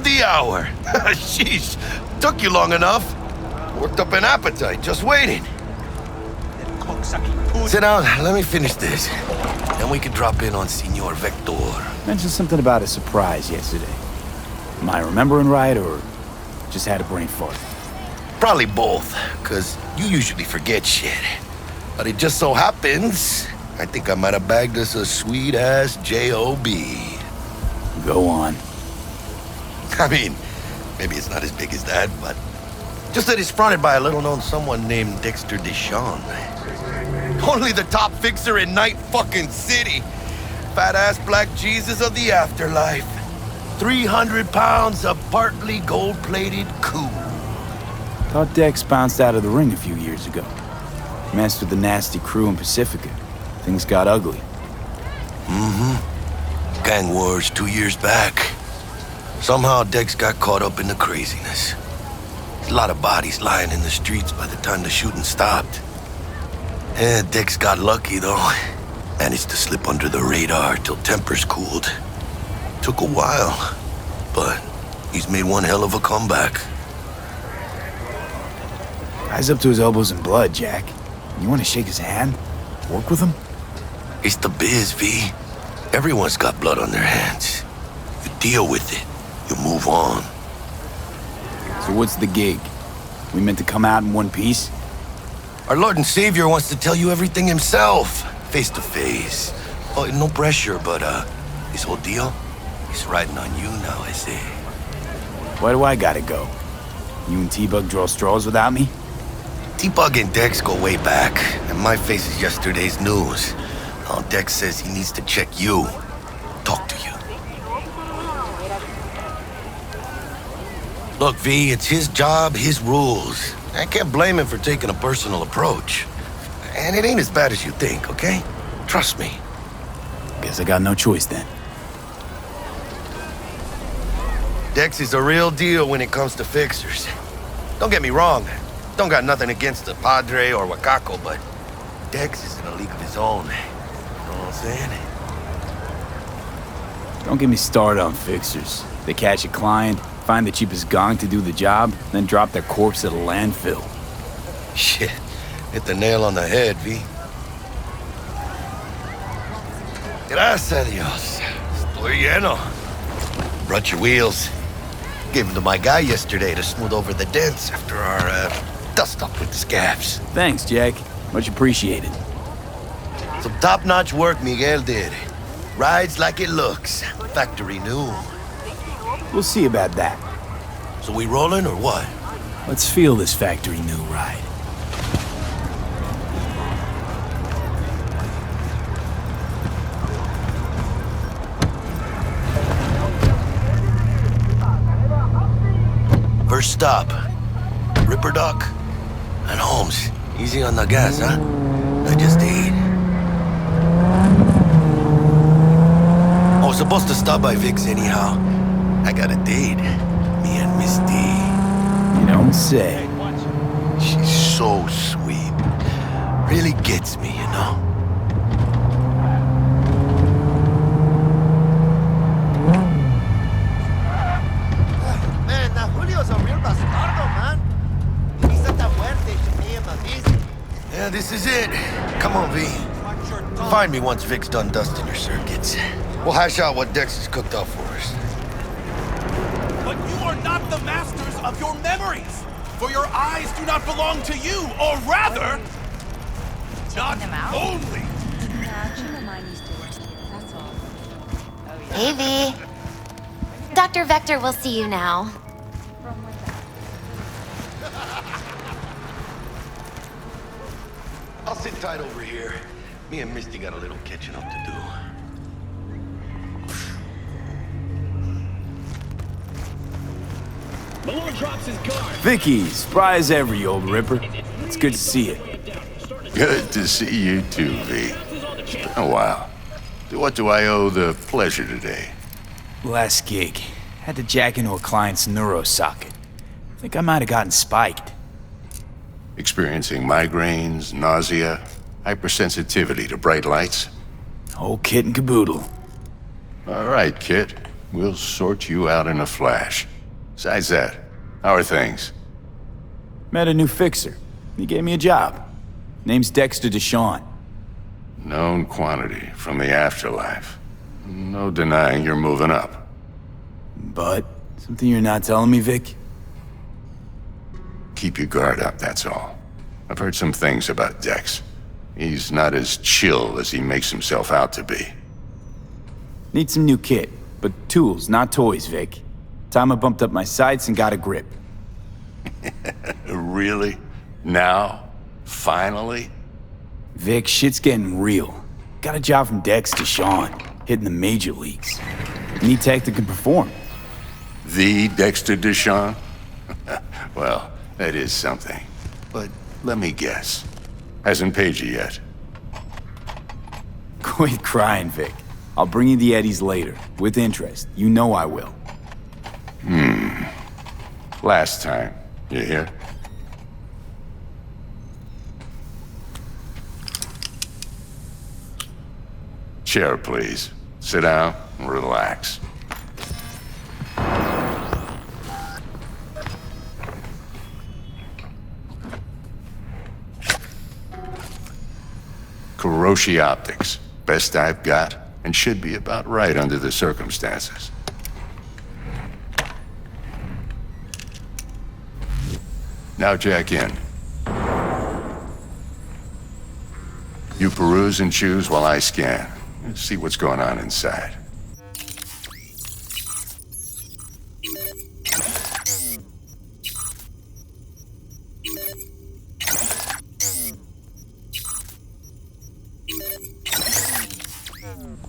the hour. Sheesh, took you long enough. Worked up an appetite, just waiting. Sit down, let me finish this. Then we can drop in on Senor Vector. Mentioned something about a surprise yesterday. Am I remembering right, or just had a brain fart? Probably both, because you usually forget shit. But it just so happens, I think I might have bagged us a sweet-ass J.O.B. Go on. I mean, maybe it's not as big as that, but just that it's fronted by a little-known someone named Dexter Deshawn. Only the top fixer in Night fucking City. Fat-ass black Jesus of the afterlife. 300 pounds of partly gold-plated cool. Thought Dex bounced out of the ring a few years ago. Messed with the nasty crew in Pacifica. Things got ugly. Mm-hmm. Gang wars 2 years back. Somehow Dex got caught up in the craziness. There's a lot of bodies lying in the streets by the time the shooting stopped. Yeah, Dex got lucky, though. Managed to slip under the radar till tempers cooled. Took a while, but he's made one hell of a comeback. Guy's up to his elbows in blood, Jack. You want to shake his hand? Work with him? It's the biz, V. Everyone's got blood on their hands. You deal with it. You move on. So what's the gig? We meant to come out in one piece? Our Lord and Savior wants to tell you everything himself, face to face. Oh, no pressure, but this whole deal, it's riding on you now, I say. Why do I gotta go? You and T-Bug draw straws without me? T-Bug and Dex go way back, and my face is yesterday's news. Now Dex says he needs to check you, talk to you. Look, V, it's his job, his rules. I can't blame him for taking a personal approach. And it ain't as bad as you think, okay? Trust me. Guess I got no choice then. Dex is a real deal when it comes to fixers. Don't get me wrong. Don't got nothing against the Padre or Wakako, but Dex is in a league of his own. You know what I'm saying? Don't get me started on fixers. They catch a client, find the cheapest gong to do the job, then drop their corpse at a landfill. Shit. Hit the nail on the head, V. Gracias a Dios. Estoy lleno. Brought your wheels. Gave them to my guy yesterday to smooth over the dents after our dust-up with the scabs. Thanks, Jack. Much appreciated. Some top-notch work Miguel did. Rides like it looks. Factory new. We'll see about that. So we rolling or what? Let's feel this factory new ride. First stop, Ripper Duck and Holmes. Easy on the gas, huh? I just ate. I was supposed to stop by Vic's anyhow. I got a date. Me and Miss D. You don't say. She's so sweet. Really gets me, you know? Man, now Julio's a real bastardo, man. He's such a fuerte, me and Matisse. Yeah, this is it. Come on, V. Find me once Vic's done dusting your circuits. We'll hash out what Dex has cooked up for us. But you are not the masters of your memories. For your eyes do not belong to you, or rather, not only. Hey, V. Dr. Vector will see you now. I'll sit tight over here. Me and Misty got a little catching up to do. Vicky, surprise every old ripper. It's good to see you. Good to see you too, V. It's been a while. To what do I owe the pleasure today? Last gig. Had to jack into a client's neuro socket. Think I might have gotten spiked. Experiencing migraines, nausea, hypersensitivity to bright lights? Whole kit and caboodle. All right, kid. We'll sort you out in a flash. Besides that, how are things? Met a new fixer. He gave me a job. Name's Dexter Deshawn. Known quantity from the afterlife. No denying you're moving up. But, something you're not telling me, Vic? Keep your guard up, that's all. I've heard some things about Dex. He's not as chill as he makes himself out to be. Need some new kit, but tools, not toys, Vic. Time I bumped up my sights and got a grip. Really? Now? Finally? Vic, shit's getting real. Got a job from Dex Deshawn, hitting the major leagues. Need tech that can perform. The Dexter Deshawn? Well, that is something. But let me guess. Hasn't paid you yet. Quit crying, Vic. I'll bring you the eddies later, with interest. You know I will. Last time. You hear? Chair, please. Sit down and relax. Kuroshi Optics. Best I've got, and should be about right under the circumstances. Now jack in. You peruse and choose while I scan. See what's going on inside.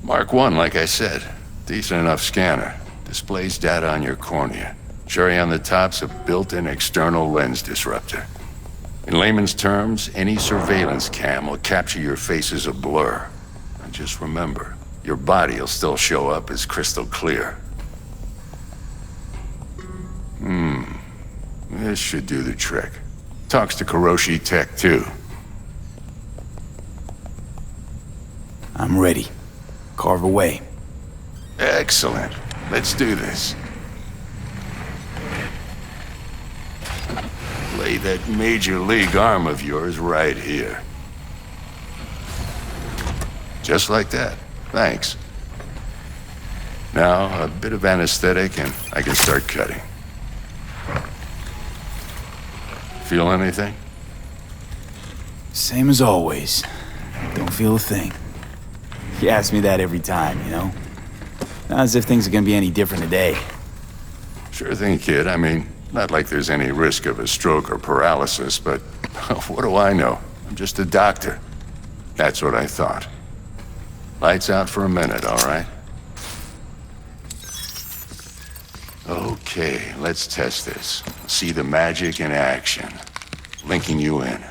Mark 1, like I said. Decent enough scanner. Displays data on your cornea. Cherry on the top's a built-in external lens disruptor. In layman's terms, any surveillance cam will capture your face as a blur. And just remember, your body will still show up as crystal clear. This should do the trick. Talks to Kuroshi Tech, too. I'm ready. Carve away. Excellent. Let's do this. Lay that major league arm of yours right here. Just like that. Thanks. Now, a bit of anesthetic and I can start cutting. Feel anything? Same as always. Don't feel a thing. You ask me that every time, you know? Not as if things are gonna be any different today. Sure thing, kid. I mean, not like there's any risk of a stroke or paralysis, but what do I know? I'm just a doctor. That's what I thought. Lights out for a minute, all right? Okay, let's test this. See the magic in action. Linking you in.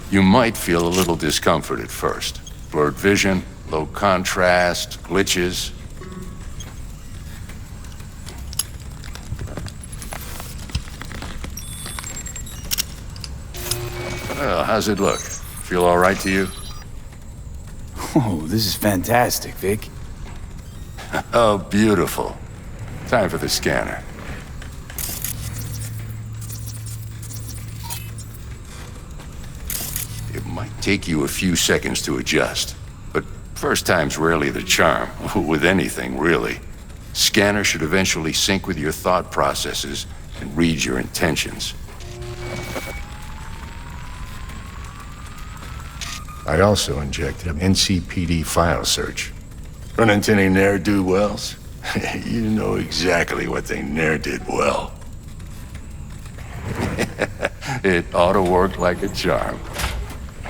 You might feel a little discomfort at first. Blurred vision, low contrast, glitches. Well, how's it look? Feel all right to you? Oh, this is fantastic, Vic. Oh, beautiful. Time for the scanner. It might take you a few seconds to adjust, but first time's rarely the charm, with anything, really. Scanner should eventually sync with your thought processes and read your intentions. I also injected an NCPD file search. Run into any ne'er-do-wells? You know exactly what they ne'er did well. It ought to work like a charm.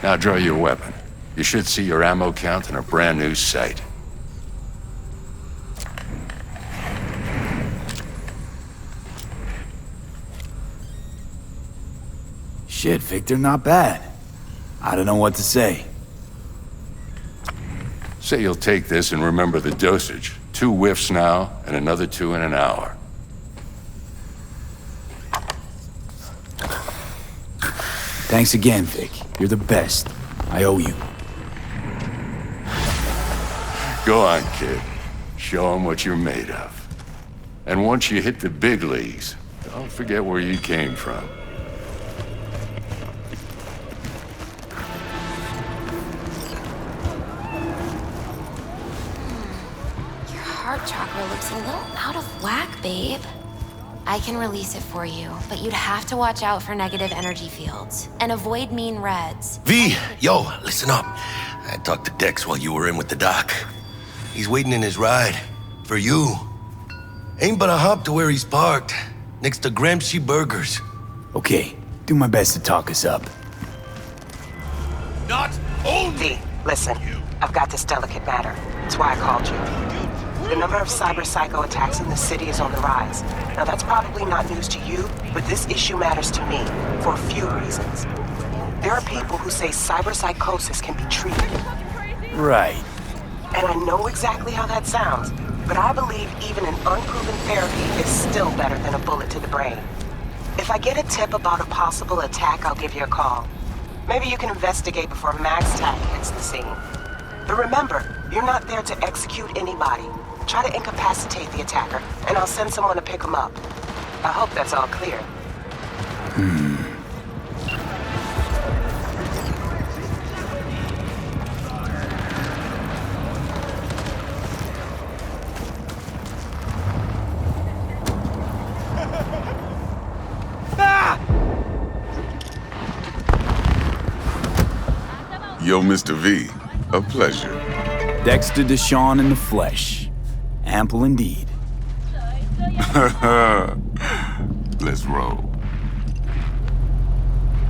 Now draw your weapon. You should see your ammo count in a brand new sight. Shit, Victor, not bad. I don't know what to say. Say you'll take this and remember the dosage. 2 whiffs now, and another 2 in an hour. Thanks again, Vic. You're the best. I owe you. Go on, kid. Show 'em what you're made of. And once you hit the big leagues, don't forget where you came from. Your heart chakra looks a little out of whack, babe. I can release it for you, but you'd have to watch out for negative energy fields and avoid mean reds. V, yo, listen up. I talked to Dex while you were in with the doc. He's waiting in his ride. For you. Ain't but a hop to where he's parked. Next to Gramsci Burgers. Okay, do my best to talk us up. Not only V, listen. I've got this delicate matter. That's why I called you. The number of cyber-psycho attacks in the city is on the rise. Now that's probably not news to you, but this issue matters to me for a few reasons. There are people who say cyber-psychosis can be treated. Right. And I know exactly how that sounds, but I believe even an unproven therapy is still better than a bullet to the brain. If I get a tip about a possible attack, I'll give you a call. Maybe you can investigate before Max Tack hits the scene. But remember, you're not there to execute anybody. Try to incapacitate the attacker, and I'll send someone to pick him up. I hope that's all clear. Yo, Mr. V, a pleasure. Dexter Deshawn in the flesh. Ample indeed. Let's roll.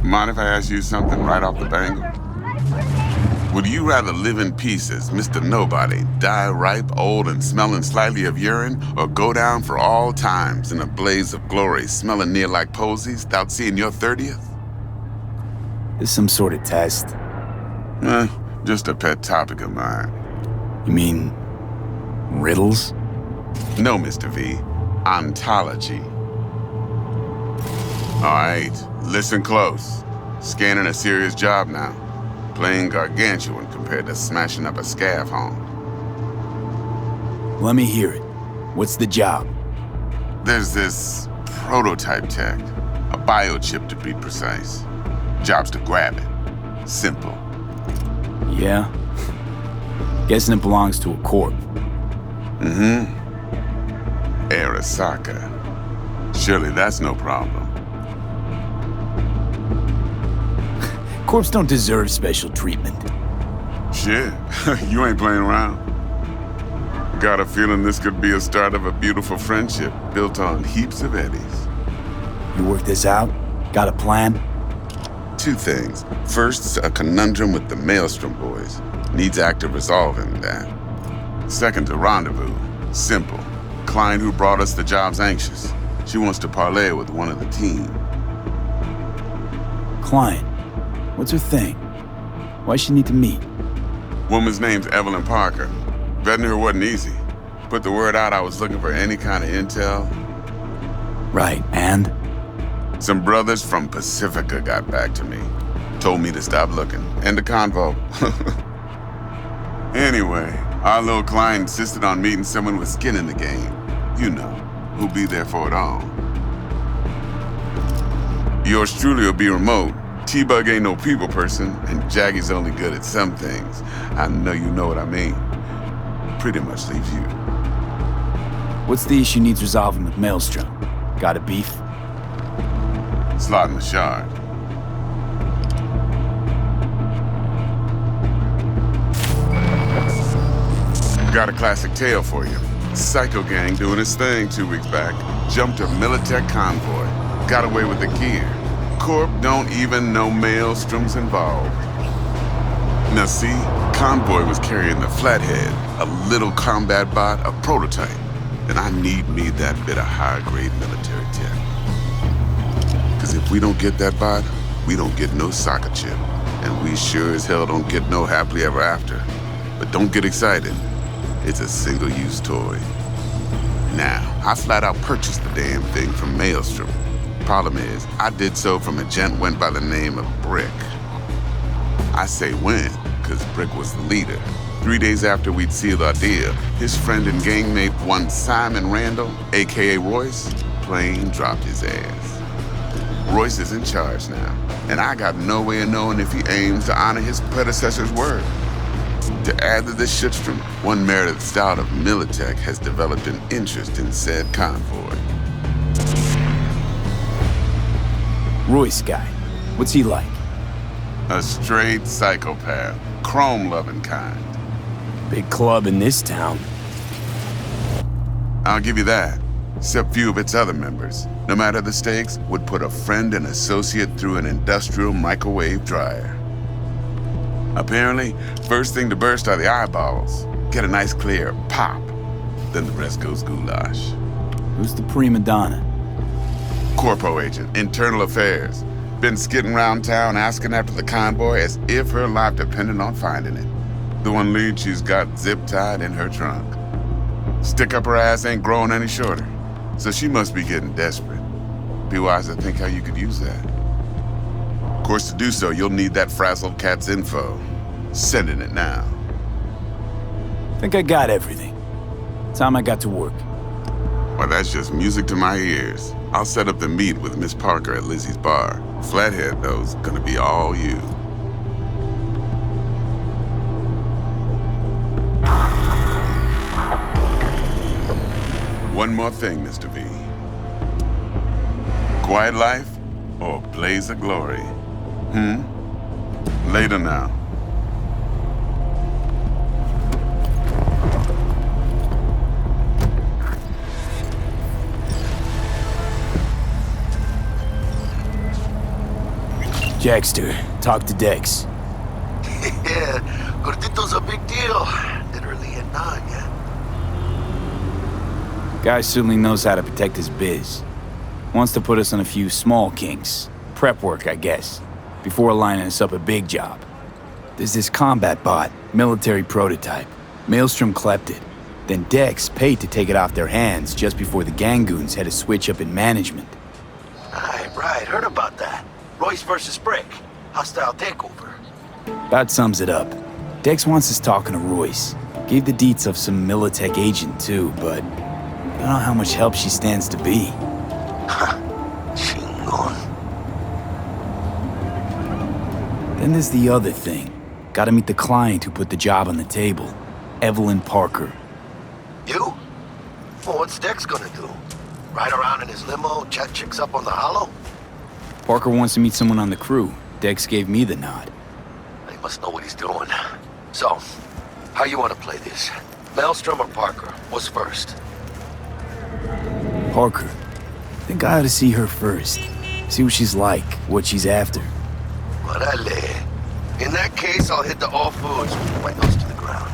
Mind if I ask you something right off the bangle? Would you rather live in pieces, Mr. Nobody, die ripe, old, and smelling slightly of urine, or go down for all times in a blaze of glory, smelling near like posies, without seeing your 30th? There's some sort of test. Just a pet topic of mine. You mean riddles? No, Mr. V. Ontology. All right, listen close. Scanning a serious job now. Playing gargantuan compared to smashing up a scav home. Let me hear it. What's the job? There's this prototype tech. A biochip to be precise. Job's to grab it. Simple. Yeah? Guessing it belongs to a corp. Arasaka. Surely that's no problem. Corps don't deserve special treatment. Shit, you ain't playing around. Got a feeling this could be a start of a beautiful friendship built on heaps of eddies. You work this out? Got a plan? Two things. First, a conundrum with the Maelstrom boys. Needs active resolving that. Second, a rendezvous. Simple. Client who brought us the job's anxious. She wants to parlay with one of the team. Client. What's her thing? Why she need to meet? Woman's name's Evelyn Parker. Vetting her wasn't easy. Put the word out I was looking for any kind of intel. Right, and? Some brothers from Pacifica got back to me. Told me to stop looking. End of convo. Anyway, our little client insisted on meeting someone with skin in the game. You know, who'll be there for it all. Yours truly will be remote. T-Bug ain't no people person, and Jaggy's only good at some things. I know you know what I mean. Pretty much leaves you. What's the issue needs resolving with Maelstrom? Got a beef? Slot in the shard. Got a classic tale for you. Psycho gang doing his thing 2 weeks back. Jumped a Militech convoy. Got away with the gear. Corp don't even know Maelstrom's involved. Now see, convoy was carrying the Flathead, a little combat bot, a prototype. And I need me that bit of high-grade military tech. Because if we don't get that bot, we don't get no soccer chip. And we sure as hell don't get no happily ever after. But don't get excited. It's a single-use toy. Now, I flat out purchased the damn thing from Maelstrom. Problem is, I did so from a gent went by the name of Brick. I say when, because Brick was the leader. 3 days after we'd sealed our deal, his friend and gangmate, one Simon Randall, aka Royce, plain dropped his ass. Royce is in charge now, and I got no way of knowing if he aims to honor his predecessor's word. To add to this shitstorm, one Meredith Stout of Militech has developed an interest in said convoy. Royce guy. What's he like? A straight psychopath, chrome-loving kind. Big club in this town. I'll give you that, except few of its other members, no matter the stakes, would put a friend and associate through an industrial microwave dryer. Apparently, first thing to burst are the eyeballs. Get a nice clear pop, then the rest goes goulash. Who's the prima donna? Corpo agent, internal affairs. Been skidding around town asking after the convoy as if her life depended on finding it. The one lead she's got zip-tied in her trunk. Stick up her ass ain't growing any shorter, so she must be getting desperate. Be wise to think how you could use that. Of course, to do so, you'll need that frazzled cat's info. Sending it now. Think I got everything. Time I got to work. Well, that's just music to my ears. I'll set up the meet with Miss Parker at Lizzie's bar. Flathead, though's gonna be all you. One more thing, Mr. V. Quiet life or blaze of glory? Later now. Jackster, talk to Dex. Yeah, Gordito's a big deal. Literally and not, yeah. Guy certainly knows how to protect his biz. Wants to put us on a few small kinks. Prep work, I guess. Before lining us up a big job. There's this combat bot, military prototype. Maelstrom clept it. Then Dex paid to take it off their hands just before the Gangoons had a switch up in management. Right, heard about that. Royce versus Brick. Hostile takeover. About sums it up. Dex wants us talking to Royce. Gave the deets of some Militech agent too, but I don't know how much help she stands to be. Chingon. Then there's the other thing. Gotta meet the client who put the job on the table. Evelyn Parker. You? Well, what's Dex gonna do? Ride around in his limo, chat chicks up on the hollow? Parker wants to meet someone on the crew. Dex gave me the nod. He must know what he's doing. So, how you want to play this? Maelstrom or Parker? What's first? Parker. Think I ought to see her first. See what she's like, what she's after. Orale. In that case, I'll hit the all foods with my nose to the ground.